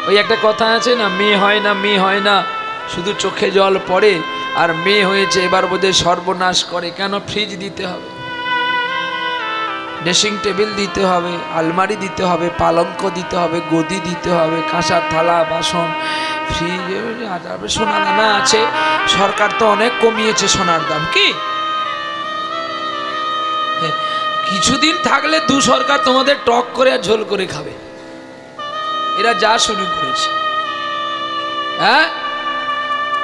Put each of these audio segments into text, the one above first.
ওই একটা কথা আছে না, মেয়ে হয় না, মেয়ে হয় না, শুধু চোখে জল পড়ে, আর মেয়ে হয়েছে এবার বোধহয় সর্বনাশ করে। কেন? ফ্রিজ দিতে হবে, ড্রেসিং টেবিল দিতে হবে, আলমারি দিতে হবে, পালঙ্ক দিতে হবে, গদি দিতে হবে, কাঁসার থালা বাসন, ফ্রিজ, সোনা দানা আছে। সরকার তো অনেক কমিয়েছে সোনার দাম। কি কিছুদিন থাকলে দু সরকার তোমাদের টক করে আর ঝোল করে খাবে। এরা যা শুরু করেছে। হ্যাঁ,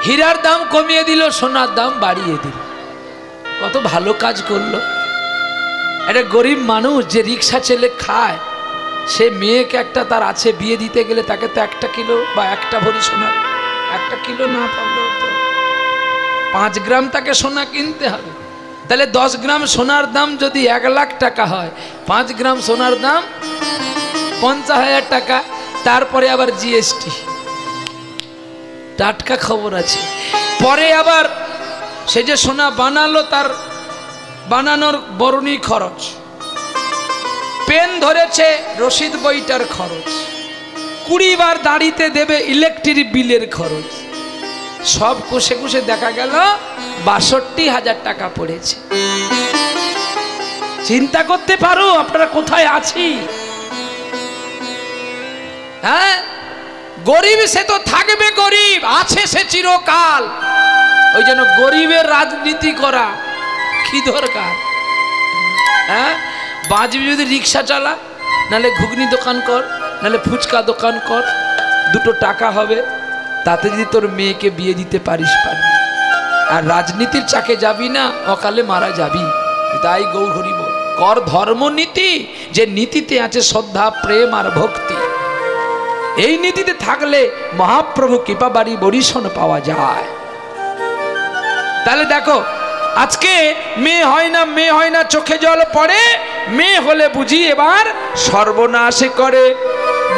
হীরার দাম কমিয়ে দিল, সোনার দাম বাড়িয়ে দিল। কত ভালো কাজ করলো। একটা গরিব মানুষ যে রিক্সা চেলে খায়, সে মেয়েকে একটা তার আছে, বিয়ে দিতে গেলে তাকে তো 1 কিলো বা 1 ভরি সোনা, 1 কিলো না পারলেও তো 5 গ্রাম তাকে সোনা কিনতে হবে। তাহলে 10 গ্রাম সোনার দাম যদি 1 লাখ টাকা হয়, 5 গ্রাম সোনার দাম 50,000 টাকা। তারপরে আবার জিএসটি, টাটকা খবর আছে। পরে আবার সে যে সোনা বানালো, তার বানানোর বরণী খরচ, পেন ধরেছে রসিদ বইটার খরচ, 20 বার দাঁড়িতে দেবে ইলেকট্রিক বিলের খরচ, সব কষে কষে দেখা গেল 62,000 টাকা পড়েছে। চিন্তা করতে পারো আপনারা কোথায় আছি? হ্যাঁ, গরিব সে তো থাকবে, গরিব আছে সে চিরকাল। ওই জন্য গরিবের রাজনীতি করা কি দরকার? হ্যাঁ, বাঁচবি যদি রিক্সা চালা, নালে ঘুগনি দোকান কর, নালে ফুচকা দোকান কর, 2 টাকা হবে, তাতে যদি তোর মেয়েকে বিয়ে দিতে পারিস পারবি। আর রাজনীতির চাকে যাবি না, অকালে মারা যাবি। তাই গৌর হরি বল, কর ধর্মনীতি, যে নীতিতে আছে শ্রদ্ধা, প্রেম আর ভক্তি। এই নীতিতে থাকলে মহাপ্রভু কৃপা বাড়ি বরিশন পাওয়া যায়। তাহলে দেখো, আজকে মেয়ে হয় না, মেয়ে হয় না, চোখে জল পড়ে। মেয়ে হলে বুঝি এবার সর্বনাশে করে।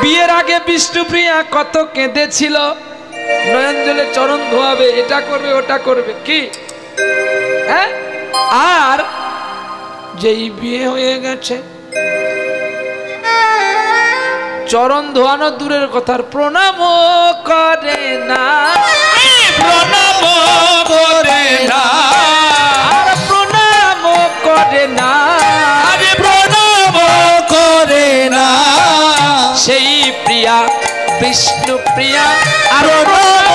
বিয়ের আগে বিষ্ণুপ্রিয়া কত কেঁদেছিল, নয়ন জলে চরণ ধোয়াবে, এটা করবে ওটা করবে। কি হ্যাঁ, আর যেই বিয়ে হয়ে গেছে, চরণ ধোয়ানো দূরের কথার প্রণাম করে না, প্রণাম করে না, আর প্রণাম করে না, আরে প্রণাম করে না। সেই প্রিয়া বিষ্ণু প্রিয়া আর প্রণাম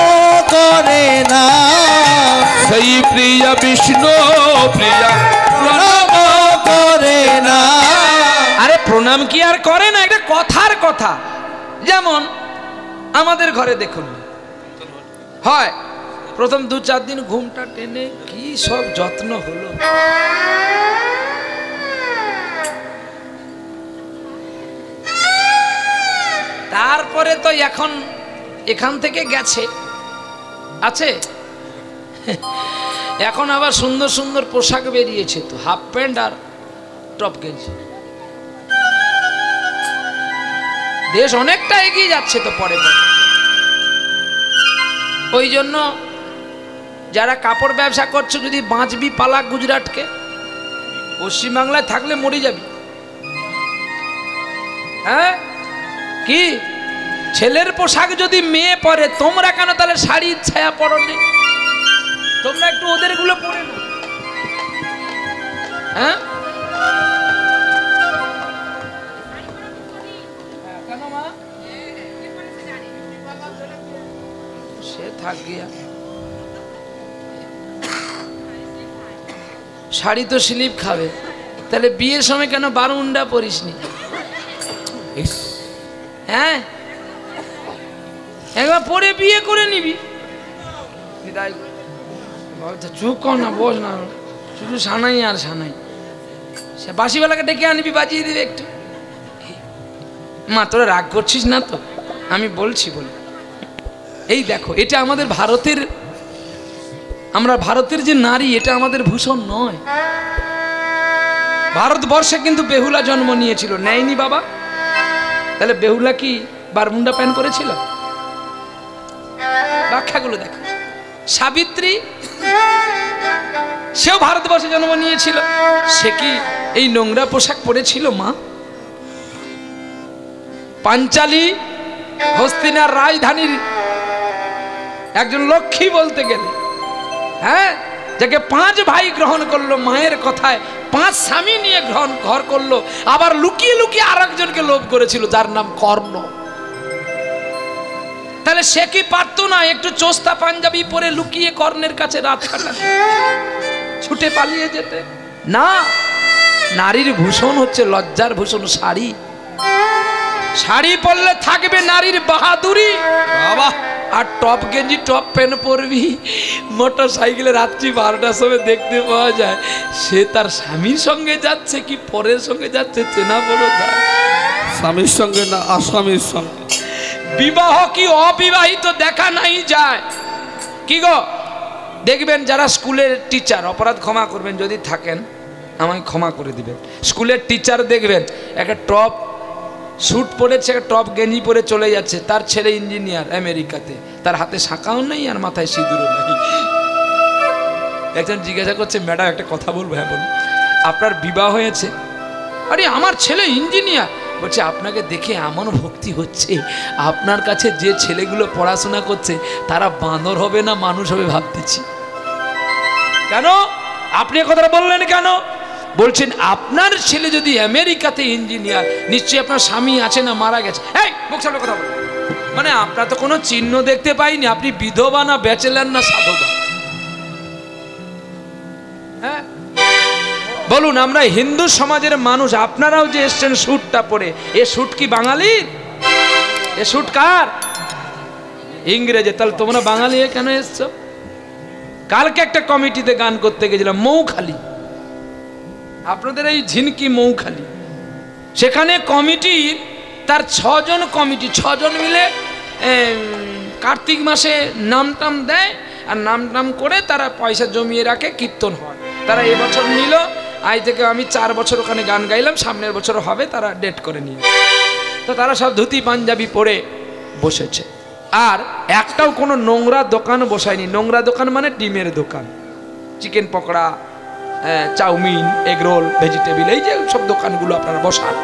করে না, সেই প্রিয়া বিষ্ণু প্রিয়া প্রণাম করে না। আরে প্রণাম কি আর করে না? এটা কথার কথা। যেমন আমাদের ঘরে দেখুন হয়, প্রথম 2-4 দিন ঘুমটা টেনে কি সব যত্ন হলো। তারপরে তো এখন এখান থেকে গেছে আছে, এখন আবার সুন্দর সুন্দর পোশাক বেরিয়েছে, তো হাফ প্যান্ট আর টপ গেঞ্জি। দেশ অনেকটা এগিয়ে যাচ্ছে তো পরে পরে। ওই জন্য যারা কাপড় ব্যবসা করছো, যদি বাঁচবি পালা গুজরাটকে, পশ্চিমবাংলায় থাকলে মরে যাবি। হ্যাঁ, কি ছেলের পোশাক যদি মেয়ে পরে, তোমরা কেন তাহলে শাড়ির ছায়া পরো নি? তোমরা একটু ওদের গুলো পরে না। হ্যাঁ, কেন মা? সে থাক গিয়া, শাড়ি তো স্লিপ খাবে। তাহলে বিয়ের সময় কেন বারুন্ডা পরিসনি? হ্যাঁ, একবার পরে বিয়ে করে নিবি। চুপ কর না, বোঝ না, শুধু সানাই আর সানাই। সে বাসিওয়ালাকে ডেকে আনবি, বাজিয়ে দিবি একটু। মা তোরা রাগ করছিস না তো? আমি বলছি বলে। এই দেখো, এটা আমাদের ভারতের, আমরা ভারতের যে নারী, এটা আমাদের ভূষণ নয়। ভারতবর্ষে কিন্তু বেহুলা জন্ম নিয়েছিল, নেয়নি বাবা? তাহলে বেহুলা কি বারমুন্ডা প্যান্ট পরেছিল? ব্যাখ্যাগুলো দেখো। সাবিত্রী, সেও ভারতবর্ষে জন্ম নিয়েছিল, সে কি এই নোংরা পোশাক পরেছিল মা? পাঞ্চালী হস্তিনার রাজধানীর একজন লক্ষ্মী বলতে গেলে, হ্যাঁ, যাকে 5 ভাই গ্রহণ করলো মায়ের কথায়, 5 স্বামী নিয়ে ঘর করলো, আবার লুকিয়ে লুকিয়ে আরেকজনকে লোভ করেছিল যার নাম কর্ণ। তাহলে সে কি পারতো না একটু চোস্তা পাঞ্জাবি পরে লুকিয়ে কর্ণের কাছে রাত কাটাতে, ছুটে পালিয়ে যেতে? না, নারীর ভূষণ হচ্ছে লজ্জার ভূষণ শাড়ি। শাড়ি পরলে থাকবে নারীর বাহাদুরি, বাবা। আর টপ গেঞ্জি টপ প্যান্ট পরবি, মোটর সাইকেলে রাত্রি 12টার সময় দেখতে পাওয়া যায় সে তার স্বামীর সঙ্গে যাচ্ছে কি পরের সঙ্গে যাচ্ছে চেনা বড় যায়। স্বামীর সঙ্গে না আসামির সঙ্গে। বিবাহ কি অবিবাহিত দেখা নাই যায়? কি গো, দেখবেন যারা স্কুলের টিচার, অপরাধ ক্ষমা করবেন যদি থাকেন, আমায় ক্ষমা করে দিবেন, স্কুলের টিচার দেখবেন একটা টপ স্যুট পরেছে, একটা টপ গেঞ্জি পরে চলে যাচ্ছে, তার ছেলে ইঞ্জিনিয়ার আমেরিকাতে, তার হাতে শাঁখাও নেই আর মাথায় সিঁদুরও নেই। একজন জিজ্ঞাসা করছে, ম্যাডাম একটা কথা বলবো? হ্যাঁ বলুন। আপনার বিবাহ হয়েছে? আরে আমার ছেলে ইঞ্জিনিয়ার। বলছে আপনাকে দেখে এমন ভক্তি হচ্ছে, আপনার কাছে যে ছেলেগুলো পড়াশোনা করছে তারা বাঁদর হবে না মানুষ হবে ভাবতেছি। কেন আপনি কথাটা বললেন কেন? বলছেন আপনার ছেলে যদি আমেরিকাতে ইঞ্জিনিয়ার, নিশ্চয়ই আপনার স্বামী আছে না মারা গেছে? এই মুখ সামনে কথা বলুন। মানে আপনার তো কোনো চিহ্ন দেখতে পাইনি, আপনি বিধবা না ব্যাচেলার না সাধবা? হ্যাঁ বলুন, আমরা হিন্দু সমাজের মানুষ, আপনারাও যে এসছেন স্যুটটা পরে, এ স্যুট কি বাঙালির? এ স্যুট কার? ইংরেজে। তাহলে তোমরা বাঙালি কেন এসছো? কালকে একটা কমিটিতে গান করতে গেছিলাম, মৌখালি, আপনাদের এই ঝিনকি মৌখালি, সেখানে কমিটির তার 6 জন কমিটি, 6 জন মিলে কার্তিক মাসে নামটাম দেয়, আর নামটাম করে তারা পয়সা জমিয়ে রাখে, কীর্তন হয়। তারা এবছর নিল, আজ থেকে আমি 4 বছর ওখানে গান গাইলাম, সামনের বছর হবে, তারা ডেট করে নিয়ে। তো তারা সব ধুতি পাঞ্জাবি পরে বসেছে, আর একটাও কোনো নোংরা দোকান বসায়নি। নোংরা দোকান মানে ডিমের দোকান, chicken pakora, chowmein, egg roll, vegetable, এই যে সব দোকানগুলো আপনারা বসান।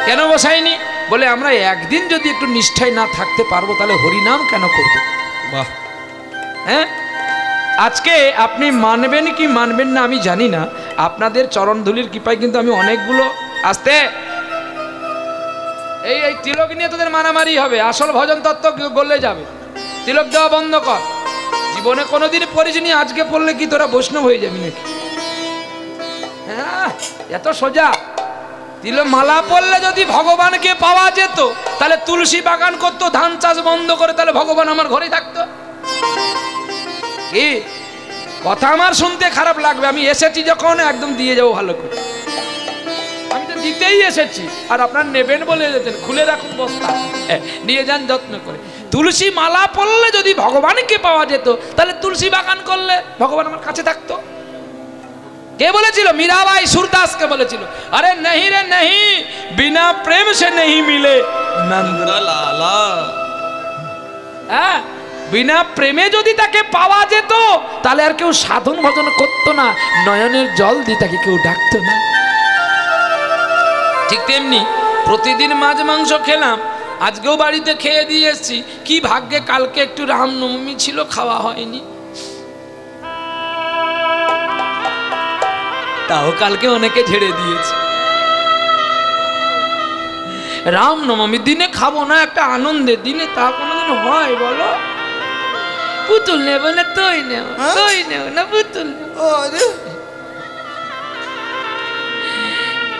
কেন বসায়নি? বলে আমরা একদিন যদি একটু নিষ্ঠায় না থাকতে পারবো তাহলে হরিনাম কেন করব? বাহ। হ্যাঁ, আজকে আপনি মানবেন কি মানবেন না আমি জানি না, আপনাদের চরণধুলির কৃপায় কিন্তু আমি অনেকগুলো আসতে এই তিলক নিয়ে তোদের মারামারি হবে, আসল ভজন তত্ত্ব গলে যাবে। তিলক দেওয়া বন্ধ কর। জীবনে কোনোদিন পড়িসনি, আজকে পড়লে কি তোরা বৈষ্ণব হয়ে যাবি নাকি? হ্যাঁ, এত সোজা। তিলক মালা পড়লে যদি ভগবানকে পাওয়া যেত তাহলে তুলসী বাগান করতো, ধান চাষ বন্ধ করে, তাহলে ভগবান আমার ঘরে থাকতো। কি কথা আমার শুনতে খারাপ লাগবে, আমি এসেছি যখন একদম দিয়ে যাবো ভালো করে, আমি তো দিতেই এসেছি। আর আপনার নেবেন বলে যেতেন, খুলে রাখুন বস্তা, নিয়ে যান যত্ন করে। তুলসী মালা পড়লে যদি ভগবানকে পাওয়া যেত তাহলে তুলসী বাগান করলে ভগবান আমার কাছে থাকতো। কে বলেছিল? মীরাবাই সুরদাসকে বলেছিল, আরে नहीं রে नहीं, बिना प्रेम से नहीं मिले नंदलाला। হ্যাঁ, বিনা প্রেমে যদি তাকে পাওয়া যেত তাহলে আর কেউ সাধন ভজন করতো না, নয়নের জল দিয়ে তাকে কেউ ডাকতো না। ঠিক তেমনি প্রতিদিন মাছ মাংস খেলাম, আজকেও বাড়িতে খেয়ে দিয়ে এসছি, কি ভাগ্যে কালকে একটু রামনবমী ছিল, খাওয়া হয়নি। তাও কালকে অনেকে ঝেড়ে দিয়েছে। রামনবমীর দিনে খাবো না, একটা আনন্দের দিনে, তা কোনোদিন হয় বলো? পুতুল নেব না তুই নেব, তুই নেব না পুতুল।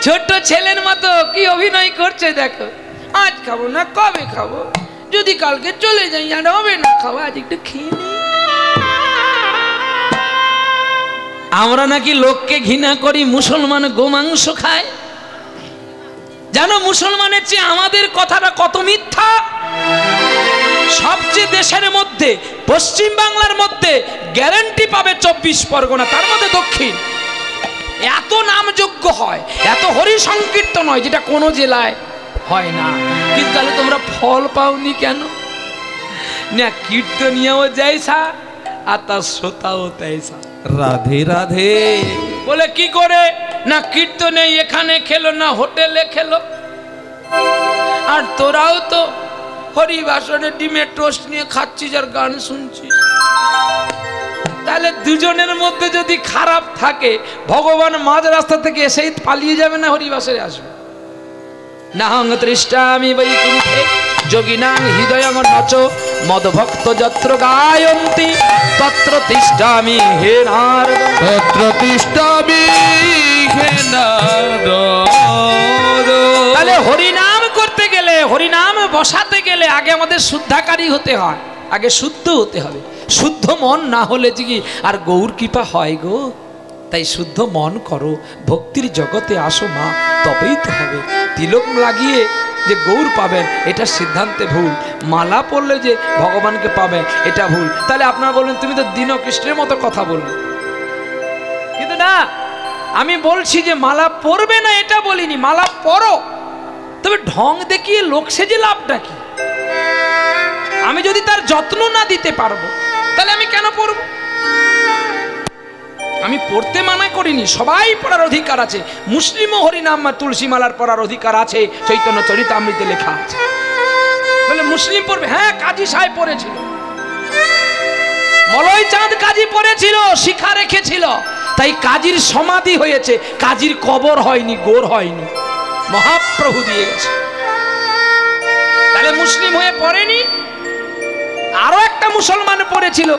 ছোট্ট ছেলের মতো কি অভিনয় করছে দেখো, আজ খাবো না কবে খাবো, যদি কালকে চলে যাই আর হবে না খাওয়া, আজ একটু খেয়ে নি। আমরা নাকি লোককে ঘৃণা করি, মুসলমান গোমাংস খায়। জানো মুসলমানের চেয়ে আমাদের কথাটা কত মিথ্যা। সবচেয়ে দেশের মধ্যে পশ্চিম বাংলার মধ্যে গ্যারান্টি পাবে 24 পরগনা, তার মধ্যে দক্ষিণ, এত নামযোগ্য হয়, এত হরি সংকীর্তন হয় যেটা কোনো জেলায় হয় না। কিন্তু তাহলে তোমরা ফল পাওনি কেন? না কীর্তনিয়াও যাইসা আর তার শ্রোতাও তাইসা। রাধে রাধে বলে কি করে? না কীর্তনে এখানে খেলো, না হোটেলে খেলো। আর তোরাও তো হরিবাসনে ডিমের টোস্ট নিয়ে খাচ্ছিস আর গান শুনছিস। তাহলে দুজনের মধ্যে যদি খারাপ থাকে, ভগবান মাঝ রাস্তা থেকে এসেই পালিয়ে যাবে না হরিবাসরে আসবে? নাহং তৃষ্টামি বৈকুণ্ঠে যোগিনাং হৃদয়ং নচ মদভক্ত যত্র গায়ন্তি তত্র তিষ্টামি হে নারদ। তত্র তিষ্টামি হে নারদ। তাহলে হরিনাম করতে গেলে, হরিনাম বসাতে গেলে আগে আমাদের শুদ্ধাকারী হতে হয়, আগে শুদ্ধ হতে হবে। শুদ্ধ মন না হলে যে আর গৌর কৃপা হয় গো? তাই শুদ্ধ মন করো, ভক্তির জগতে আসো মা, তবেই তো হবে। তিলক লাগিয়ে যে গৌর পাবেন এটা সিদ্ধান্তে ভুল, মালা পরলে যে ভগবানকে পাবেন এটা ভুল। তাহলে আপনারা বলবেন তুমি তো দীনকৃষ্ণের মতো কথা বললে, কিন্তু না, আমি বলছি যে মালা পরবে না এটা বলিনি, মালা পরো, তবে ঢং দেখিয়ে লোক সেজে লাভটা কি? আমি যদি তার যত্ন না দিতে পারবো তাহলে আমি কেন পরবো? আমি পড়তে মানা করিনি, সবাই পড়ার অধিকার আছে। মুসলিমও হরিনাম তুলসী মালার পড়ার অধিকার আছে, চৈতন্য চরিতামৃতে লেখা আছে। বলে মুসলিম পড়বে? হ্যাঁ, কাজী সাহেব পড়েছিল, মলয় চাঁদ কাজী পড়েছিল, শিখা রেখেছিল, তাই কাজীর সমাধি হয়েছে, কাজীর কবর হয়নি, গোর হয়নি, মহাপ্রভু দিয়ে গেছে। তাহলে মুসলিম হয়ে পড়েনি। আরো একটা মুসলমান পড়েছিল,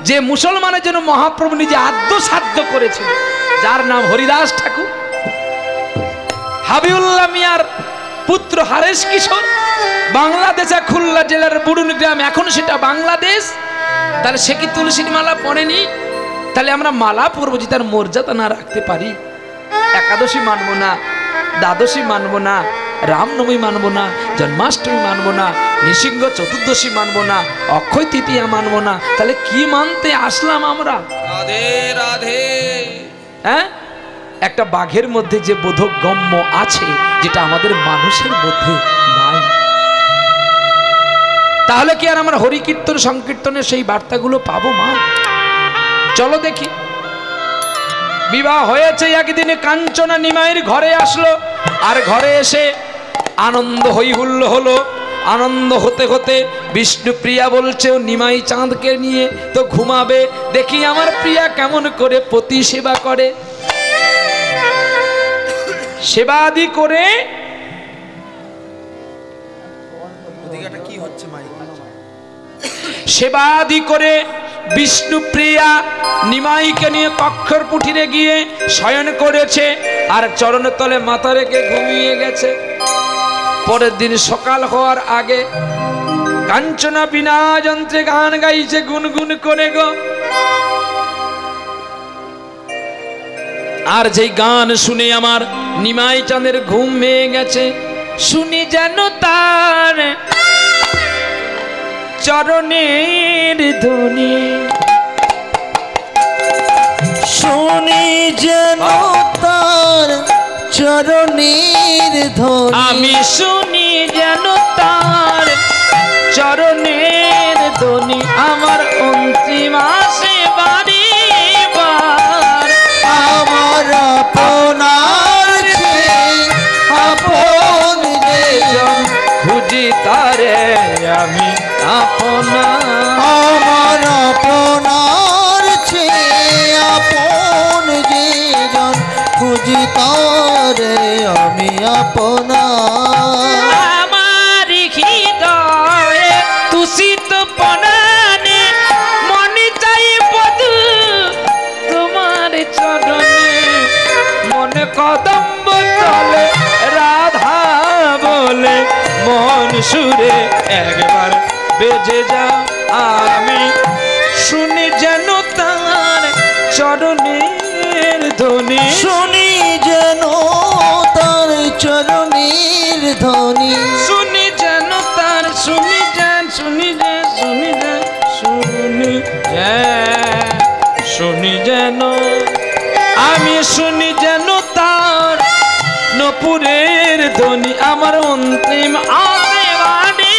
যে মুসলমানের জন্য মহাপ্রভু নিজে আদ্যসাধ্য করেছিল, যার নাম হরিদাস ঠাকুর। হাবিউল্লাহ মিয়ার পুত্র হারেস কিশোর, বাংলাদেশে খুলনা জেলার বুড়ুন গ্রাম, এখন সেটা বাংলাদেশ। তাহলে সে কি তুলসীর মালা পড়েনি? তাহলে আমরা মালা পরবো যে তার মর্যাদা না রাখতে পারি? একাদশী মানবো না, দ্বাদশী মানবো না, রামনবমী মানবো না, জন্মাষ্টমী মানবো না, নৃসিংহ চতুর্দশী মানবো না, অক্ষয় তৃতীয়া মানবো না, তাহলে কি মানতে আসলাম আমরা? রাধে রাধে। হ্যাঁ, একটা বাঘের মধ্যে যে বোধগম্য আছে, যেটা আমাদের মানুষের মধ্যে নাই, তাহলে কি আর আমরা হরি কীর্তন সংকীর্তনের সেই বার্তাগুলো পাবো মা? চলো দেখি। বিবাহ হয়েছে একদিনে, কাঞ্চনা নিমাইয়ের ঘরে আসলো, আর ঘরে এসে আনন্দ হই হুল্ল হলো। আনন্দ হতে হতে বিষ্ণুপ্রিয়া বলছে ও নিমাই চাঁদকে নিয়ে তো ঘুমাবে, দেখি আমার প্রিয়া কেমন করে পতি সেবা করে। সেবা আদি করে সেবা আদি করে বিষ্ণুপ্রিয়া নিমাইকে নিয়ে কক্ষর কুঠিরে গিয়ে শয়ন করেছে, আর চরণের তলে মাথা রেখে ঘুমিয়ে গেছে। পরের দিন সকাল হওয়ার আগে কাঞ্চনা বিনা যন্ত্রে গান গাইছে গুনগুন করে গো। আর যেই গান শুনে আমার নিমাই চাঁদের ঘুম ভেঙে গেছে। শুনি যেন তার চরণের ধ্বনি, শুনি যেন তার চরণের ধ্বনি, আমি শুনি যেন তার চরণের ধ্বনি, আমার অন্তিম আসে বাড়ি বার। আমার আপনার আপন যেজন খুঁজি তারে আমি আপনা, আমার আপনার আপন যেজন খুঁজি তারে আমি আপনার। আমার হৃদয়ে তুষিত পনানে মনে চাই বধু তোমার চরণে, মনে কদম্ব তলে রাধা বলে মন সুরে একবার বেজে যাও। আমি শুনি যেন তার চরণের ধ্বনি, শুনি যেন তার চরণের ধ্বনি, শুনি যেন তার, শুনি যেন, শুনি যেন, শুনি যেন, শুনি যেন, শুনি যেন, আমি শুনি যেন তার নপুরের ধ্বনি, আমার অন্তিম আসে বাড়ি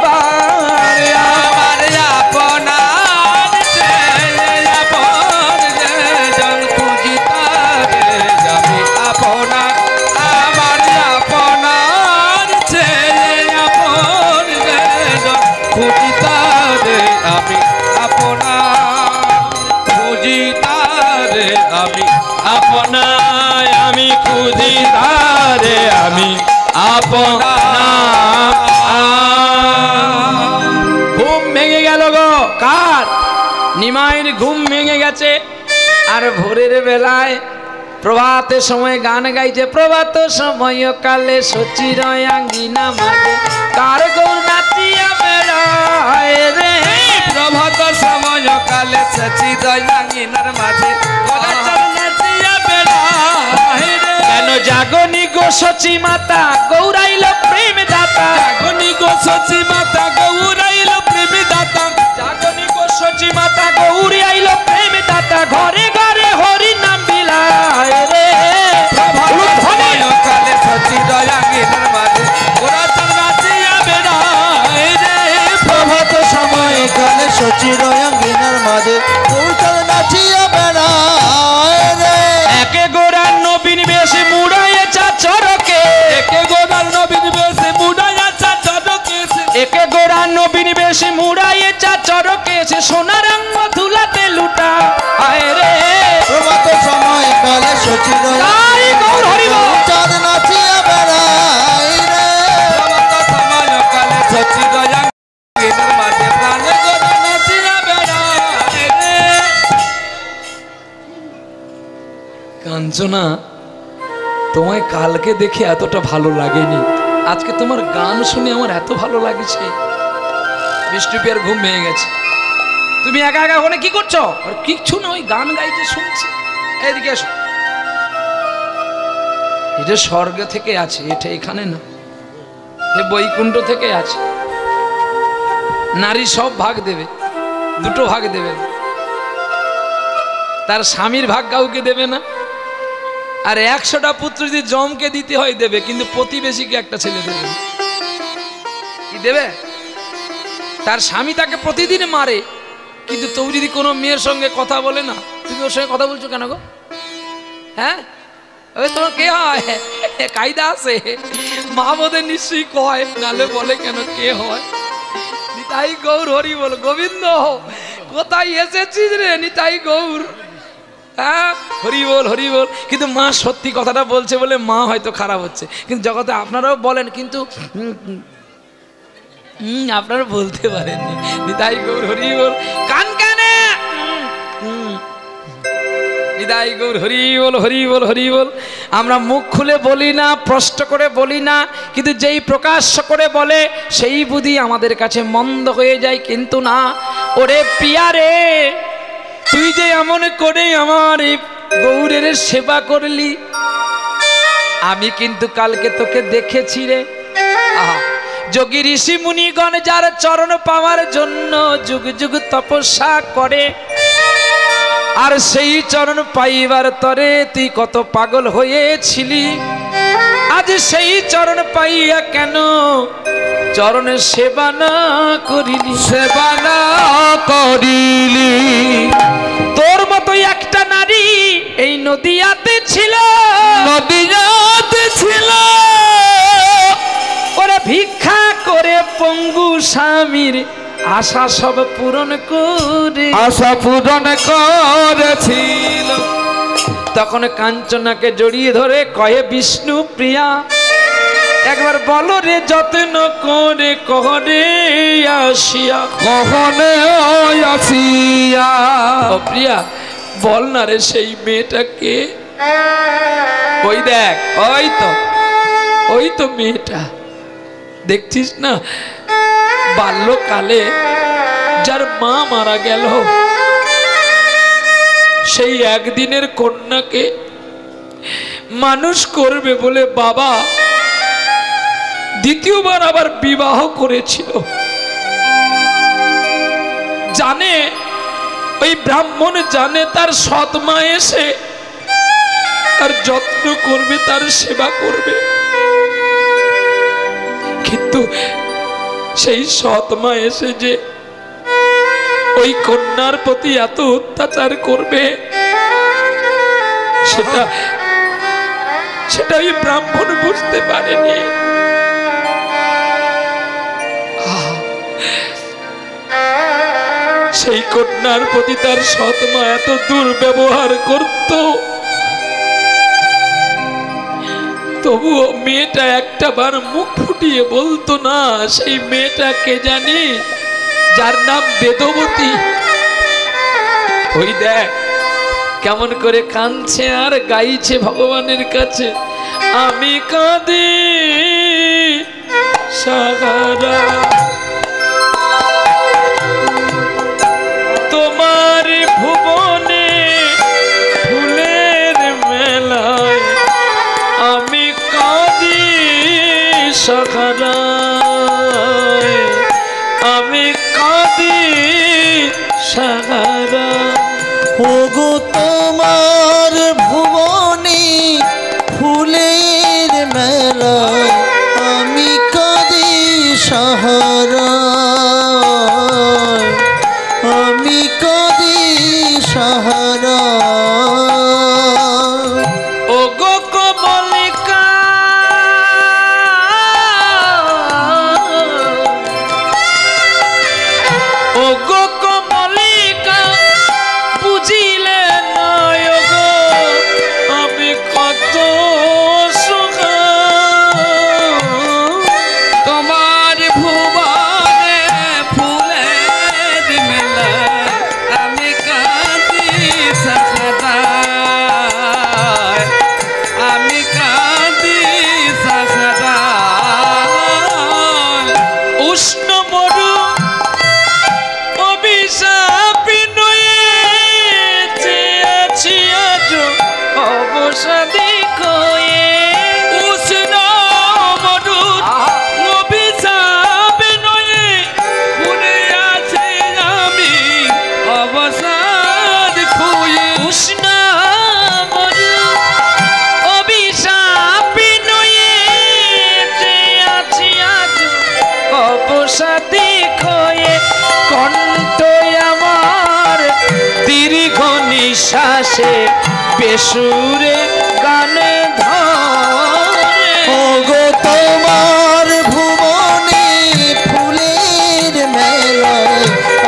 বার। আমার আপনার আপন যেজন খুঁজি তারে আমি আপনার, আমার আপনার ছেলে আপন যেজন খুঁজি তারে আমি আপনা, খুঁজি তারে আমি আপনা, আমি খুঁজি তারে আমি আপনা। ঘুম ভেঙে গেল গো কার? নিমাইয়ের ঘুম ভেঙে গেছে। আর ভোরের বেলায় প্রভাতের সময় গান গাইছে, প্রভাত সময় কালে সচির আঙ্গিনা মাঝে কার গৌর নাচিয়া বেড়ায় রে। প্রভাত সময় কালে সচির আঙ্গিনার মাঝে নাচিয়া বেড়ায় রে। কেন জাগনি গো সচি মাতা গৌরাইল প্রেম দাতা, জাগনি গো সচি মাতা গৌরাইল প্রেম দাতা, জাগনি গো সচি মাতা গৌরী আইল প্রেম দাতা, ঘরে ঘরে হরি নাম বিলায় রে। প্রভাত সময় কালে সচির আঙ্গিনার মাঝে ওরা নাচিয়া বেড়ায় রে। প্রভাত সময় কালে সচির অঙ্গিনার মাঝে গৌরচর নাচিয়া বেড়ায় রে। একে গোড়ার নবীন বেশে মুড়াইয়ে চাচরকে, একে গোদার নবীন বেশে মুড়াইয়া চাচরকে, একে গোড়ার নবীন বেশে মুড়াইয়ে চাচরকে, সে সোনার অঙ্গ ধুলাতে লুটা আয় রে। প্রভাত সময় কালে সচির তাই গৌর হরিব। চাঁদ নাচিয়া বেড়ায় রে। প্রভাত সময় কালে সচির আঙ্গিনার মাঝে প্রাণ গোদা নাচিয়া বেড়ায় রে। কাঞ্চনা, তোমায় কালকে দেখে এতটা ভালো লাগেনি, আজকে তোমার গান শুনে আমার এত ভালো লাগছে। বিষ্ণুপ্রিয়ার ঘুম ভেঙে গেছে। তুমি একা একা ওখানে কি করছো? আর কিচ্ছু না, ওই গান গাইতে শুনছি। এদিকে এসো। এটা স্বর্গ থেকে আছে, এটা এখানে না, এ বৈকুণ্ঠ থেকে আছে। নারী সব ভাগ দেবে, দুটো ভাগ দেবে না। তার স্বামীর ভাগ কাউকে দেবে না। আর 100টা পুত্র যদি জমকে দিতে হয় দেবে, কিন্তু প্রতিবেশীকে একটা ছেলে দেবে না। কি দেবে? তার স্বামী তাকে প্রতিদিন মারে, কিন্তু তুমি যদি কোনো মেয়ের সঙ্গে কথা বলে না, তুমি ওর সঙ্গে কথা বলছো কেন গো? হ্যাঁ, ওই তোমার কে হয়? কায়দা আছে, মা বোধে নিশ্চয়ই কয়, নালে বলে কেন কে হয়? নিতাই গৌর হরি বল। গোবিন্দ কোথায় এসেছিস রে নিতাই গৌর? হ্যাঁ, হরি বল হরি বল। কিন্তু মা সত্যি কথাটা বলছে বলে মা হয়তো খারাপ হচ্ছে, কিন্তু জগতে আপনারাও বলেন, কিন্তু আপনারা বলতে পারেননি। নিতাই গৌর হরি বল। কান কানে নিতাই গৌর হরি বল হরি বল হরি বল। আমরা মুখ খুলে বলি না, প্রশ্ন করে বলি না, কিন্তু যেই প্রকাশ্য করে বলে সেই বুদ্ধি আমাদের কাছে মন্দ হয়ে যায়। কিন্তু না, ওরে প্রিয়া রে, তুই যে এমন করে আমার এই গৌরের সেবা করলি, আমি কিন্তু কালকে তোকে দেখেছি রে। আহা, যোগী ঋষি মুনিগণ যার চরণ পাওয়ার জন্য যুগ যুগ তপস্যা করে, আর সেই চরণ পাইবার তরে তুই কত পাগল হয়েছিলি। আজ সেই চরণ পাইয়া কেন চরণের সেবা না করিলি? সেবা না করিলি। তোর মতো একটা নারী এই নদিয়াতে ছিল, নদিয়াতে ছিল, ওরা ভিক্ষা করে পঙ্গু স্বামীর আশা সব পূরণ করে, আশা পূরণ করেছিল। তখন কাঞ্চনাকে জড়িয়ে ধরে কয়ে বিষ্ণু প্রিয়া, একবার বলো রে যত্ন করে কহনে আসিয়া, কখনে আসিয়া। ও প্রিয়া বল না রে সেই মেয়েটাকে। ওই দেখ, ওই তো মেয়েটা দেখছিস না, বাল্যকালে যার মা মারা গেল, সেই একদিনের কন্যাকে মানুষ করবে বলে বাবা দ্বিতীয়বার আবার বিবাহ করেছিল। জানে, ওই ব্রাহ্মণ জানে তার সৎ মা এসে তার যত্ন করবে, তার সেবা করবে, কিন্তু সেই সৎ মা এসে যে ওই কন্যার প্রতি এত অত্যাচার করবে, সেটা ওই ব্রাহ্মণ বুঝতে পারেনি। সেই কন্যার প্রতি তার সৎ মা এত দুর্ব্যবহার করত, তবুও মেয়েটা একটা বার মুখ ফুটিয়ে বলতো না। সেই মেয়েটা কে জানি, যার নাম বেদবতী। ওই দেখ কেমন করে কাঁদছে আর গাইছে ভগবানের কাছে, আমি কাঁদি সাহারা তোমার ভুবনে ফুলের মেলায়, আমি কাঁদি সাহারা, আমি কাঁদি সাহারা। ওগো তোমার ভুবনে ফুলের মেলায়, আমি কাঁদি সাহারা, আমি কাঁদি সাহারা। ওগো কমলিকা ওগো কমলিকা বুঝিলে না, ওগো আমি কত সুখা, তোমার ভুবনে ফুলের মেলা, আমি কাঁদি সাহারা, আমি কাঁদি সাহারা। উষ্ণ মরু অভিশাপী নয়েছে আছি আজ অবসাদী কয়ে, উষ্ণ মরু অভিশাপী নয়ে মনে আছে আমি অবসাদ খুয়ে, উষ্ণ মরু অভিশাপী নয়েছে আছি আজ অবসাদী কয়ে, কণ্ঠ আমার দীর্ঘ নিঃশ্বাসে বেসুরে গানে ধরে। ওগো তোমার ভুবনে ফুলের মেলায়,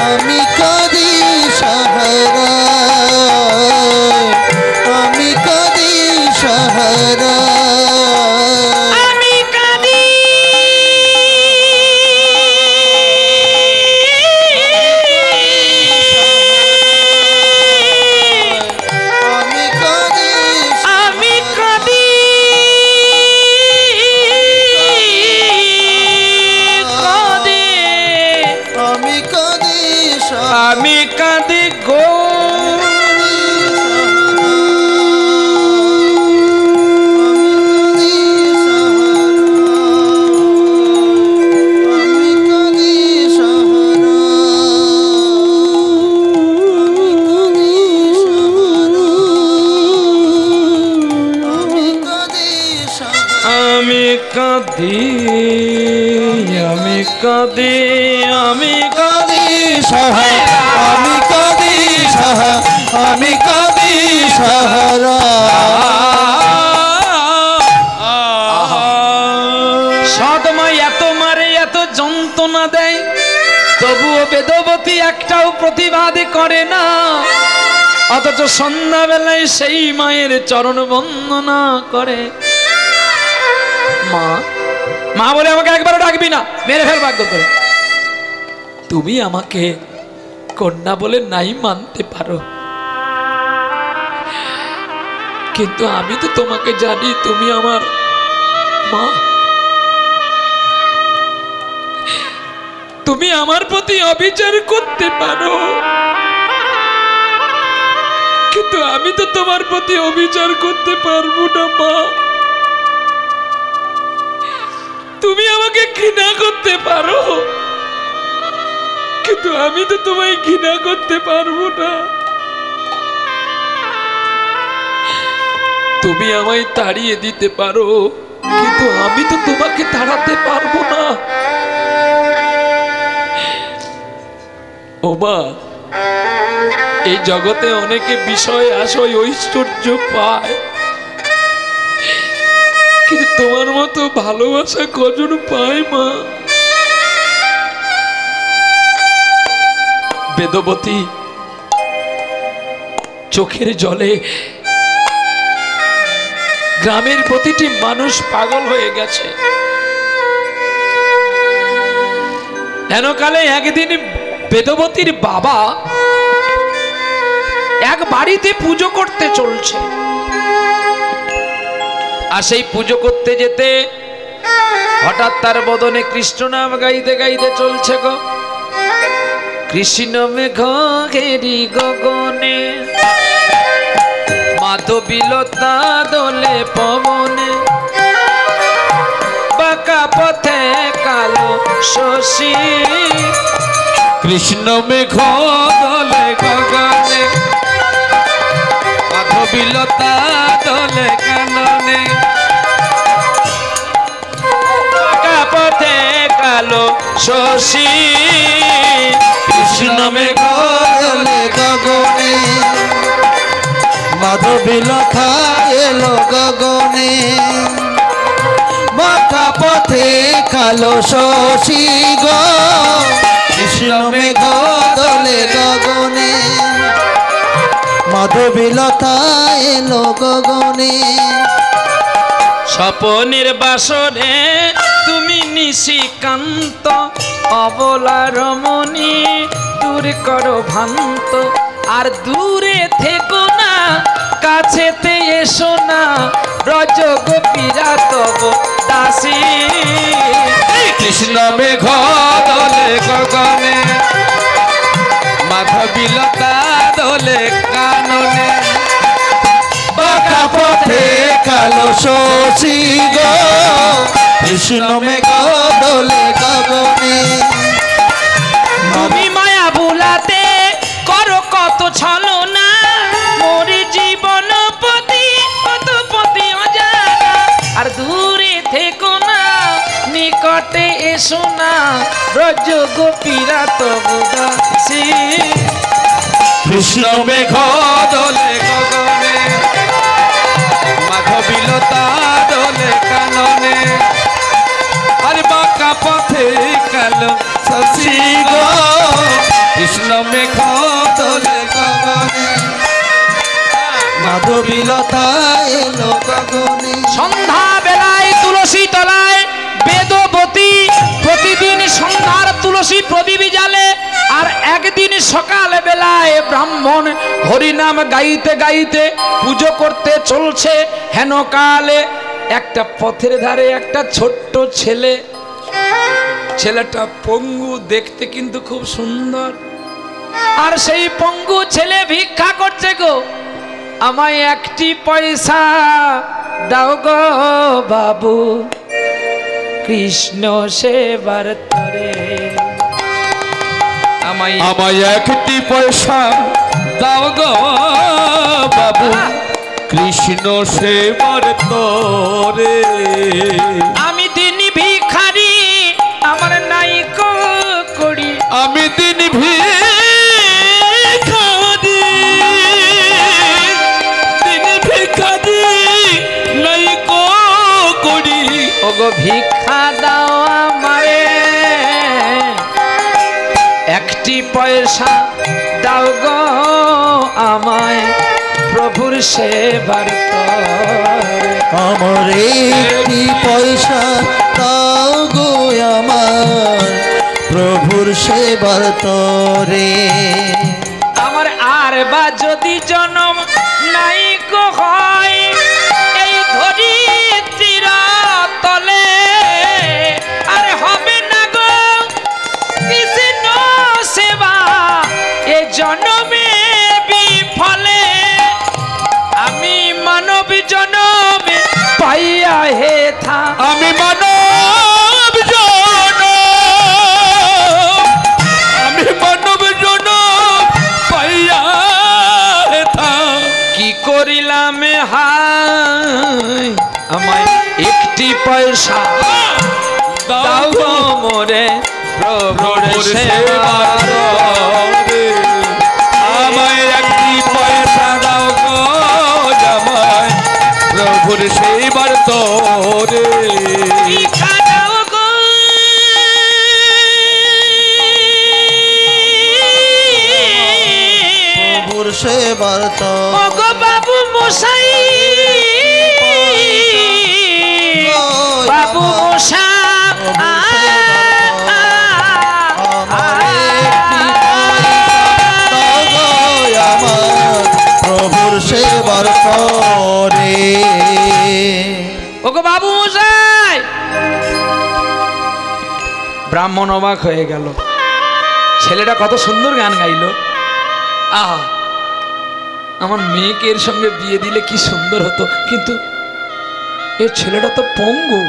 আমি কাঁদি সাহারা, আমি কাঁদি সাহারা। আমি কাঁদি আমি কাঁদি আমি কাঁদি কাঁদি আমি কাঁদি আমি কাঁদি গো আমি কাঁদি আমি কাঁদি আমি কাঁদি সাহারা, আমি কাঁদি সাহারা, আমি কাঁদি সাহারা। সদমাই এত মারে এত যন্ত্রণা দেয়, তবুও বেদবতী একটাও প্রতিবাদ করে না, অথচ সন্ধ্যাবেলায় সেই মায়ের চরণ বন্দনা করে। মা মা বলে আমাকে একবারও ডাকবি না, মেরে ফেল বাধ্য করে। তুমি আমাকে কন্যা বলে নাই মানতে পারো, কিন্তু আমি তো তোমাকে জানি তুমি আমার মা, তুমি আমার প্রতি অবিচার করতে পারো, কিন্তু আমি তো তোমার প্রতি অবিচার করতে পারবো না মা। তুমি আমাকে ঘৃণা করতে পারো, কিন্তু আমি তো তোমায় ঘৃণা করতে পারবো না। তুমি আমায় তাড়িয়ে দিতে পারো, কিন্তু আমি তো তোমাকে তাড়াতে পারবো না। ও মা, এই জগতে অনেকে বিষয় আশয় ঐশ্বর্য পায়, কিন্তু তোমার মতো ভালোবাসা কজন পায় মা? বেদবতী চোখের জলে গ্রামের প্রতিটি মানুষ পাগল হয়ে গেছে। হেনকালে একদিন বেদবতীর বাবা এক বাড়িতে পুজো করতে চলছে, আর সেই পুজো করতে যেতে হঠাৎ তার বদনে কৃষ্ণ নাম গাইতে গাইতে চলছে গো। কৃষ্ণ মেঘ ঘেরি গগনে, মাধবীলতা দোলে পবনে, বাঁকা পথে কালো শশী। কৃষ্ণ মেঘ দোলে গগনে, মাধবীলতা দোলে কাননে, বাঁকা পথে কালো শশী। কৃষ্ণ মেঘ দোলে গগনে, মাধবীলতা এলো গগনে, বাঁকা পথে কালো শশী গো। কৃষ্ণ মেঘ দোলে গগনে, মাধবীলতা এলো গগনে। স্বপনের বাসরে তুমি নিশিকান্ত, অবলা রমণী দূর করো ভ্রান্ত। আর দূরে থেকো না, কাছেতে এসো না, ব্রজ গোপীরা তব দাসী। কৃষ্ণ মেঘ দোলে গগনে, মাধবীলতা দোলে কাননে, বাঁকা পথে কালো শশী গো। কৃষ্ণ মেঘ দোলে গগনে, তুমি মায়া বুলাতে করো কত ছলনা, মোরে জীবন পতি কত পতি অজানা। আর দূরে থেকো না, নিকটে এসো না, ব্রজ গোপীরা তব দাসী। কৃষ্ণ মেঘ দোলে গগনে, মাধবীলতা দোলে কাননে, আরে বাঁকা পথে কালো শশী গো। কৃষ্ণ মেঘ দোলে গগনে, মাধবীলতা এলো গগনে। সন্ধ্যা বেলায় তুলসী তলায় বেদবতী প্রতিদিন সন্ধ্যার তুলসী প্রদীপ জ্বালে, আর একদিন সকাল বেলায় ব্রাহ্মণ হরিনাম গাইতে গাইতে পুজো করতে চলছে। হেন কালে একটা পথের ধারে একটা ছোট্ট ছেলে, ছেলেটা পঙ্গু, দেখতে কিন্তু খুব সুন্দর। আর সেই পঙ্গু ছেলে ভিক্ষা করছে গো, আমায় একটি পয়সা দাও গো বাবু, কৃষ্ণ সেবার তরে। আমায় একটি পয়সা দাও গো বাবু, কৃষ্ণ সেবার তরে। আমি দিন ভিখারি, আমার নাই করি। আমি দিন ভিখারি, দিন ভিখারি নাই করি। ওগো ভিক্ষা দাও আমায়, একটি পয়সা দাও গো আমায়, প্রভুর সেবার তরে। আমার একটি পয়সা দাও গো আমার, প্রভুর সেবার তরে। আমার আর বা যদি জনম নাই গো হয়, এই ধরিত্রীর তলে আর হবে না গো কৃষ্ণ সেবা এ জনমে বিফলে। আমি মানব জনমে পাইয়া হে থা, আমি মানব জনম, আমি মানব জনম পাইয়া হেথা। কি করিলাম হাই, আমায় একটি পয়সা দাও গো মোরে, প্রভুর সেবার তরে। আমায় একটি পয়সা দাও গো জামাই, প্রভুর সেবার তরে। ভিক্ষা দাও গো সেবার তরে। ওগো বাবু মশাই, বাবু মশাই, প্রভুর সেবার তরে। ওগো বাবু মশাই। ব্রাহ্মণ অবাক হয়ে গেল, ছেলেটা কত সুন্দর গান গাইলো। আহা, আমার মেয়েকে এর সঙ্গে বিয়ে দিলে কি সুন্দর হতো, কিন্তু এ ছেলেটা তো পঙ্গু।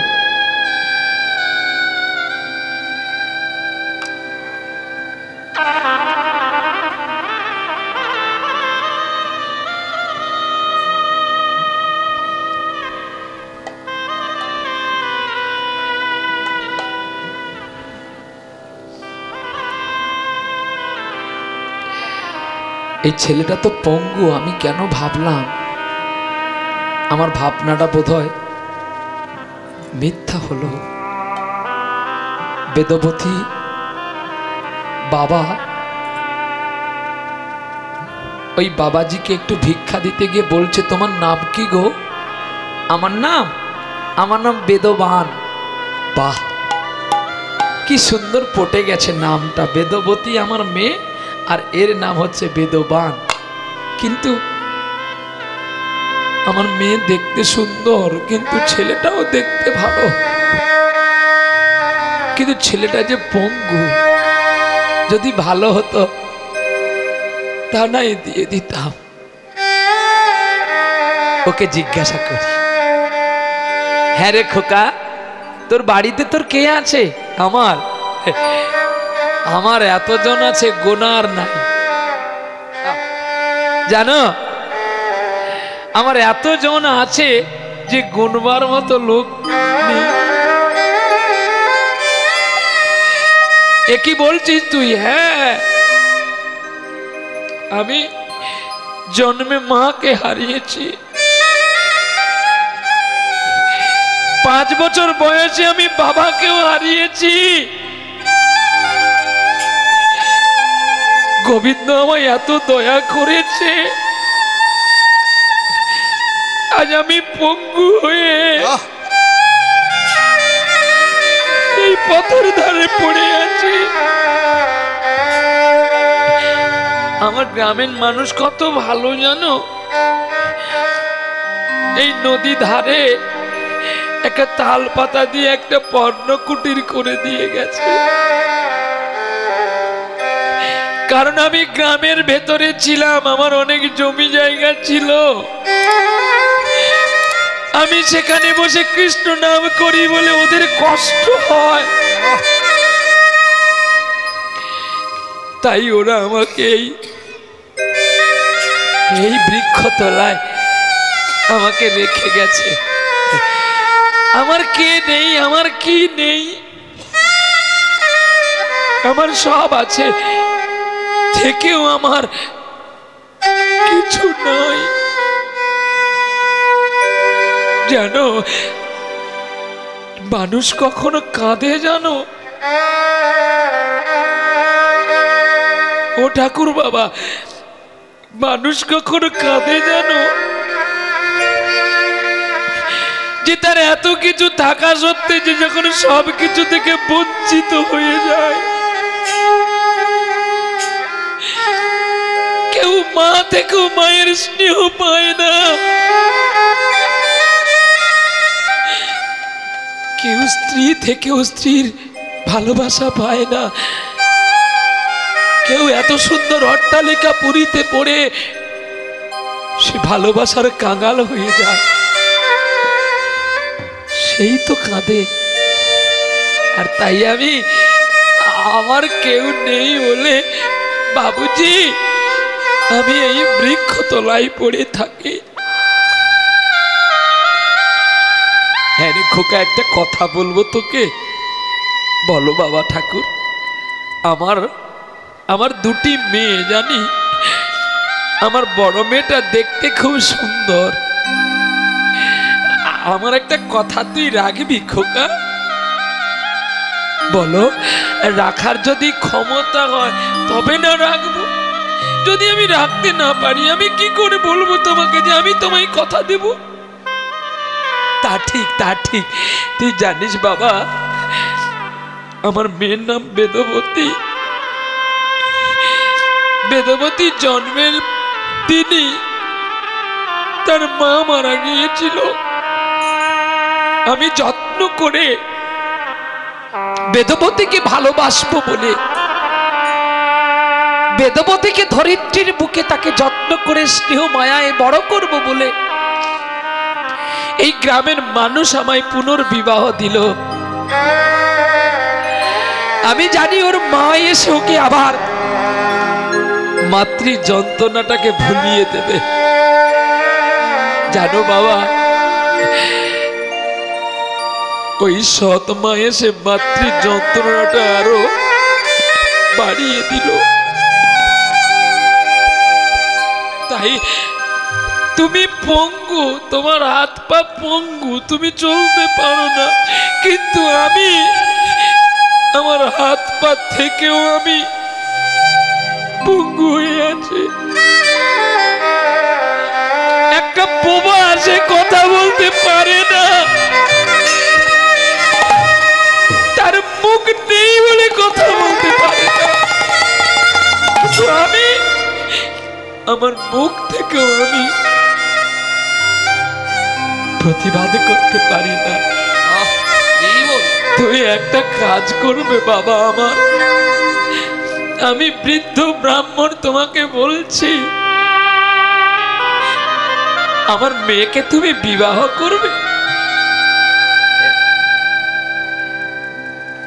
এই ছেলেটা তো পঙ্গু, আমি কেন ভাবলাম আমার ভাবনাটা বোধহয় মিথ্যা হলো। বেদবতী বাবা ওই বাবাজিকে একটু ভিক্ষা দিতে গিয়ে বলছে, তোমার নাম কি গো? আমার নাম বেদবান। বাহ, কি সুন্দর পটে গেছে নামটা। বেদবতী আমার মেয়ে, আর এর নাম হচ্ছে বেদবান। কিন্তু আমার মেয়ে দেখতে সুন্দর, কিন্তু ছেলেটাও দেখতে ভালো, কিন্তু ছেলেটা যে পঙ্গু। যদি ভালো হতো তা নাই দিয়ে দিতাম। ওকে জিজ্ঞাসা করি, হ্যাঁ রে খোকা, তোর বাড়িতে তোর কে আছে? আমার এতজন আছে, গোনার নাই। জানো, আমার এতজন আছে যে গুনবার মতো লোক নেই। এ কি বলছিস তুই? হ্যাঁ, আমি জন্মে মাকে হারিয়েছি। 5 বছর বয়সে আমি বাবাকেও হারিয়েছি। গোবিন্দ আমায় এত দয়া করেছে, আজ আমি পঙ্গু হয়ে এই পথের ধারে পড়ে আছি। আমার গ্রামের মানুষ কত ভালো জানো, এই নদী ধারে একটা তাল পাতা দিয়ে একটা পর্ণ কুটির করে দিয়ে গেছে। কারণ আমি গ্রামের ভেতরে ছিলাম, আমার অনেক জমি জায়গা ছিল, আমি সেখানে বসে কৃষ্ণ নাম করি বলে ওদের কষ্ট হয়, তাই ওরা আমাকে এই বৃক্ষতলায় আমাকে রেখে গেছে। আমার কে নেই, আমার কি নেই, আমার সব আছে, থেকেও আমার কিছু নাই। জানো, মানুষ কখনো কাঁদে জানো? ও ঠাকুর বাবা, মানুষ কখনো কাঁদে জানো? যে তার এত কিছু থাকা সত্ত্বে যে যখন সব কিছু থেকে বঞ্চিত হয়ে যায়। কেউ মা থেকেও মায়ের স্নেহ পায় না, কেউ স্ত্রী থেকেও স্ত্রীর ভালোবাসা পায় না, কেউ এত সুন্দর অট্টালিকা পুরীতে পড়ে সে ভালোবাসার কাঙাল হয়ে যায়, সেই তো কাঁদে। আর তাই আমি আমার কেউ নেই বলে বাবুজি আমি এই বৃক্ষতলায় পড়ে থাকি। হ্যাঁ রে খোকা, একটা কথা বলবো তোকে। বলো বাবা ঠাকুর। আমার 2টি মেয়ে, জানি আমার বড় মেয়েটা দেখতে খুব সুন্দর। আমার একটা কথা তুই রাখবি খোকা? বলো, রাখার যদি ক্ষমতা হয় তবে না রাখবো, যদি আমি রাখতে না পারি, আমি কি করে বলবো তোমাকে যে আমি তোমায় কথা দেব? তা ঠিক, তা ঠিক। তুই জানিস বাবা, আমার মেয়ের নাম বেদবতী। বেদবতী জন্মের দিনই তার মা মারা গিয়েছিল। আমি যত্ন করে বেদবতীকে ভালোবাসবো বলে, বেদবতীকে ধরিত্রীর বুকে তাকে যত্ন করে স্নেহ মায়ায় বড় করব বলে এই গ্রামের মানুষ আমায় পুনর্বিবাহ দিল। আমি জানি ওর মা এসে ওকে আবার মাতৃ যন্ত্রণাটাকে ভুলিয়ে দেবে। জানো বাবা, ওই সৎ মা এসে মাতৃ যন্ত্রণাটা আরো বাড়িয়ে দিল। তাই তুমি পঙ্গু, তোমার হাত পা পঙ্গু, তুমি চলতে পারো না, কিন্তু আমি, আমার হাত পা থেকেও আমি পঙ্গু হয়ে আছি। একটা বোবা আসে, কথা বলতে পারে না, তার মুখ নেই বলে কথা বলতে পারে না, কিন্তু আমি, আমার মুখ থেকেও আমি প্রতিবাদ করতে পারি না। তুমি একটা কাজ করবে বাবা আমার, আমি বৃদ্ধ ব্রাহ্মণ তোমাকে বলছি, আমার মেয়েকে তুমি বিবাহ করবে।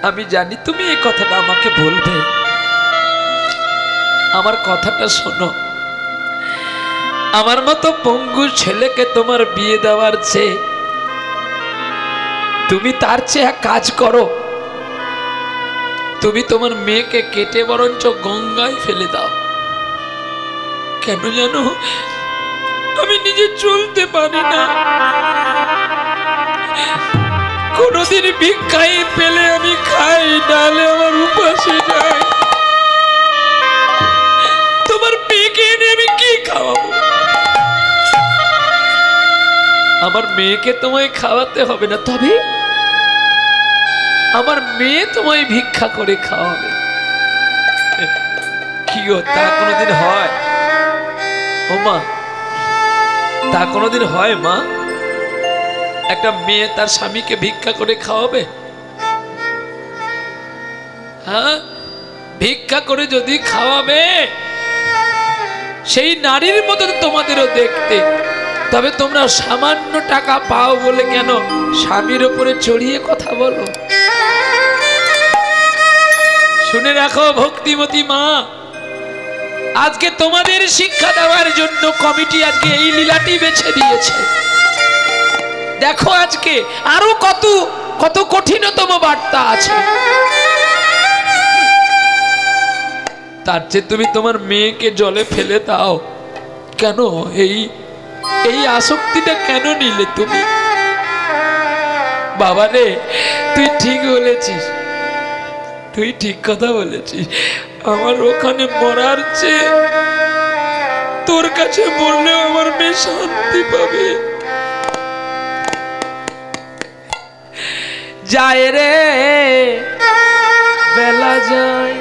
আমি জানি তুমি এই কথাটা আমাকে বলবে, আমার কথাটা শোনো। আমার মতো পঙ্গু ছেলেকে তোমার বিয়ে দেওয়ার চেয়ে তুমি তার চেয়ে এক কাজ করো, তুমি তোমার মেয়েকে কেটে বরঞ্চ গঙ্গায় ফেলে দাও। কেন জানো? আমি নিজে চলতে পারি না, কোনদিন ভিক্ষায় পেলে আমি খাই, নালে আমার উপাসে যায়। তোমার মেয়েকে এনে আমি কি খাওয়াবো? আমার মেয়েকে তোমায় খাওয়াতে হবে না, তবে আমার মেয়ে তোমায় ভিক্ষা করে খাওয়াবে। কি গো, তা কোনোদিন হয়? ও মা, তা কোনোদিন হয় মা? একটা মেয়ে তার স্বামীকে ভিক্ষা করে খাওয়াবে? হ্যাঁ, ভিক্ষা করে যদি খাওয়াবে, সেই নারীর মতো তোমাদেরও দেখতে, তবে তোমরা সামান্য টাকা পাও বলে কেন স্বামীর উপরে চড়িয়ে কথা বলো? শুনে রাখো ভক্তিমতী মা, আজকে তোমাদের শিক্ষা দেওয়ার জন্য কমিটি আজকে এই লীলাটি বেছে দিয়েছে। দেখো আজকে আরো কত কত কঠিনতম বার্তা আছে। তার চেয়ে তুমি তোমার মেয়েকে জলে ফেলে দাও কেন? এই আসক্তিটা কেন নিলে তুমি? বাবা রে, তুই ঠিক বলেছিস, তুই ঠিক কথা বলেছিস। আমার ওখানে মরার চেয়ে তোর কাছে মরলেও আমার মেয়ে শান্তি পাবে। যায় রে বেলা যায়,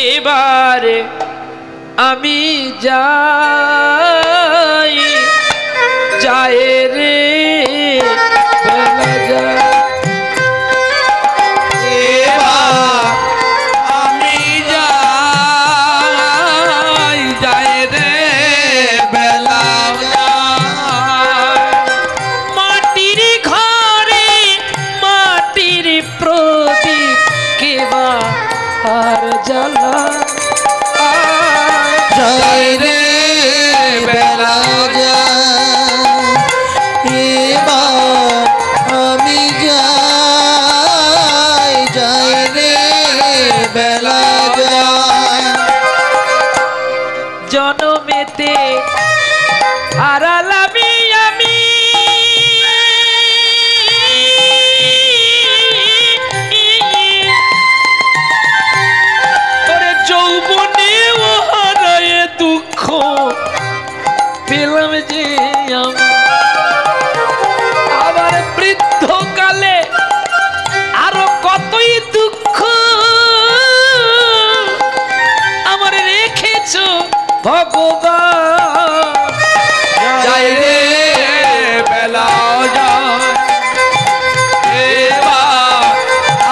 এবারে আমি যাই, যায় রে বেলা যায়, এবার আমি যাই, যায় রে বেলা যায়। মাটির ঘরে মাটির প্রদীপ কেবা আর জ্বালা, যায় রে বেলা যায়, এবার আমি যাই, যায় রে বেলা যায়। জনমেতে হারালামি আমি, ওরে যৌবন ভগবান যাই রে বেলাও যায় এবার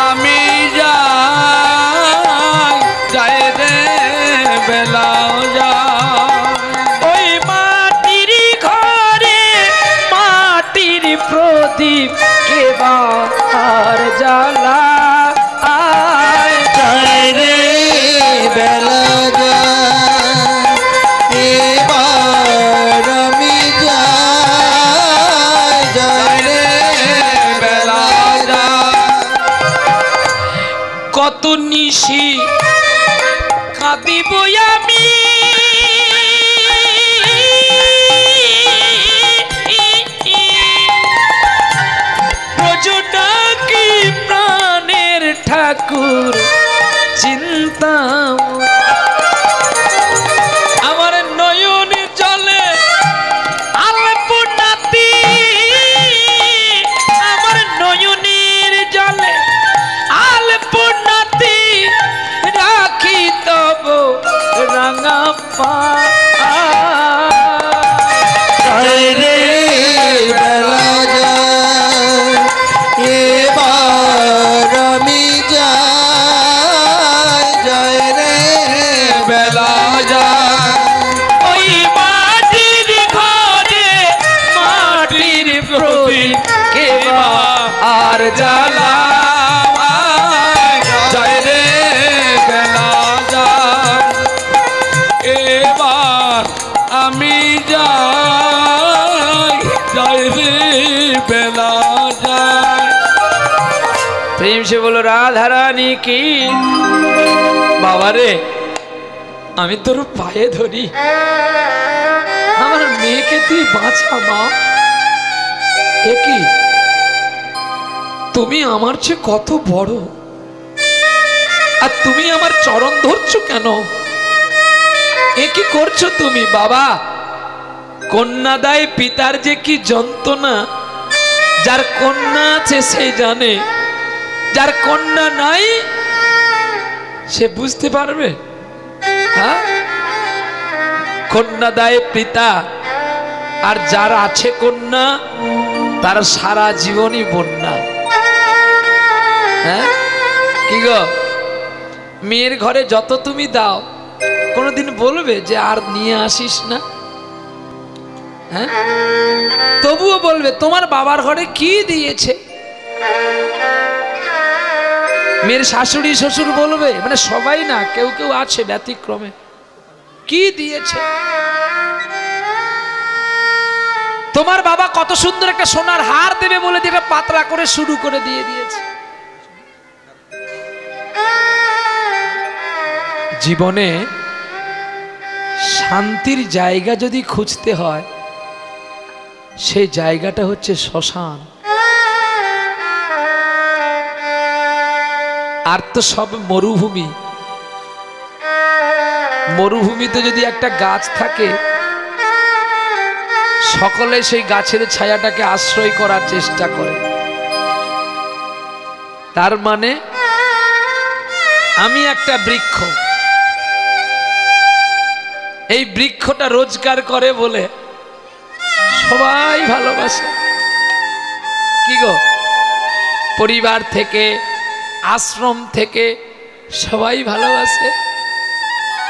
আমি যাই রে বেলাও যায় ওই মাটির ঘরে মাটির প্রদীপ কেবার জ্বালা যায় রে বেলা যায় এবার আমি যাই যায় রে বেলা যায় কত নিশি কাঁদিব আমি রজনা কি প্রাণের ঠাকুর চিন্তা আমার নয়ন জলে আলপনাতি আমার নয়নের জলে আলপনাতি রাখি তব রাঙা পা যায় রে বেলা যায় এবার আমি যাই যায় রে বেলা যায় ওই মাটির ঘরে মাটির প্রদীপ কেবা আর জ্বালা যাই রে বেলা যায় এবার আমি যাই রে বেলা যায় प्रेम से बोलो राधा रानी की बाबा रे আমি তোর পায়ে ধরি আমার মেয়েকে তুই বাঁচা মা একই তুমি আমার চেয়ে কত বড় আর তুমি আমার চরণ ধরছো কেন এ কি করছো তুমি বাবা কন্যা দেয় পিতার যে কি যন্ত্রণা যার কন্যা আছে সে জানে যার কন্যা নাই সে বুঝতে পারবে হ্যাঁ কন্যা দেয় পিতা আর যার আছে কন্যা তার সারা জীবনই বন্যা হ্যাঁ কি গো মেয়ের ঘরে যত তুমি দাও কোনোদিন বলবে যে আর নিয়ে আসিস না হ্যাঁ তবুও বলবে তোমার বাবার ঘরে কি দিয়েছে মেয়ের শাশুড়ি শ্বশুর বলবে মানে সবাই না কেউ কেউ আছে ব্যতিক্রমে কি দিয়েছে তোমার বাবা কত সুন্দর একটা সোনার হার দেবে বলে দিয়ে পাতলা করে শুরু করে দিয়ে দিয়েছে জীবনে শান্তির জায়গা যদি খুঁজতে হয় সেই জায়গাটা হচ্ছে শ্মশান আর তো সব মরুভূমি মরুভূমিতে যদি একটা গাছ থাকে সকলে সেই গাছের ছায়াটাকে আশ্রয় করার চেষ্টা করে তার মানে আমি একটা বৃক্ষ এই বৃক্ষটা রোজগার করে বলে সবাই ভালোবাসে কি গো পরিবার থেকে আশ্রম থেকে সবাই ভালোবাসে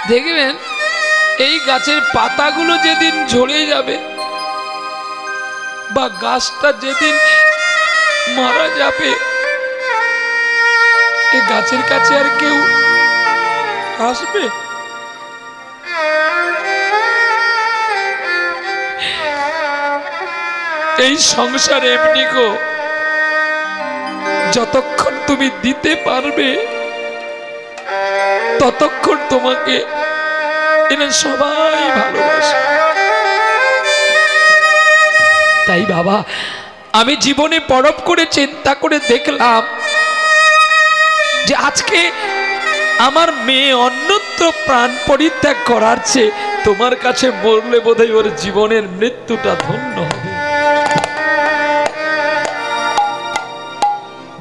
দেখবেন এই গাছের পাতাগুলো যেদিন ঝরে যাবে বা গাছটা যেদিন মারা যাবে এই গাছের কাছে আর কেউ আসবে এই সংসার এমনি গো যতক্ষণ তুমি দিতে পারবে ততক্ষণ তোমাকে এরা সবাই ভালোবাসে তাই বাবা আমি জীবনে পরব করে চিন্তা করে দেখলাম যে আজকে আমার মেয়ে অন্যত্র প্রাণ পরিত্যাগ করার চেয়ে তোমার কাছে মরলে বোধহয় ওর জীবনের মৃত্যুটা ধন্য হবে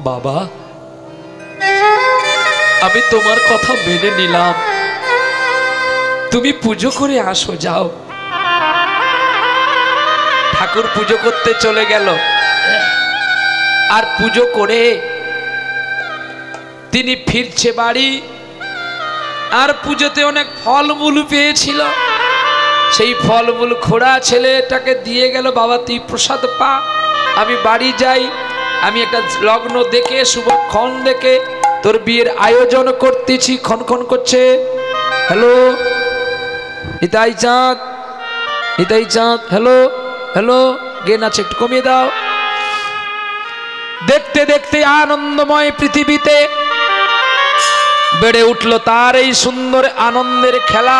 বাবা আমি তোমার কথা মেনে নিলাম তুমি পুজো করে আসো, যাও। ঠাকুর পুজো করতে চলে গেল। আর পুজো করে তিনি ফিরছে বাড়ি। আর পুজোতে অনেক ফলমূল পেয়েছিল, সেই ফলমূল খোড়া ছেলেটাকে দিয়ে গেল, বাবা তুই প্রসাদ পা, আমি বাড়ি যাই, আমি একটা লগ্ন দেখে শুভক্ষণ দেখে তোর বিয়ের আয়োজন করতেছি। ক্ষণ করছে। হ্যালো নিতাই চাঁদ, নিতাই চাঁদ, হ্যালো হ্যালো, গেন আছে একটু কমিয়ে দাও। দেখতে দেখতে আনন্দময় পৃথিবীতে বেড়ে উঠল তার এই সুন্দর আনন্দের খেলা।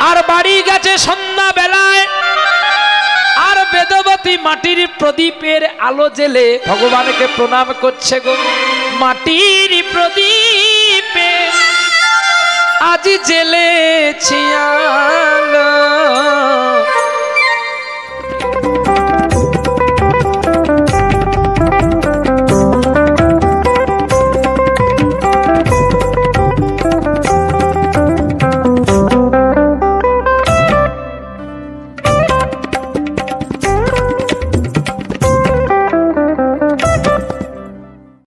আর বাড়ি গেছে সন্ধ্যা বেলায়, আর বেদবতী মাটির প্রদীপের আলো জেলে ভগবানকে প্রণাম করছে। গো মাটির প্রদীপে আজি জেলেছি আলো,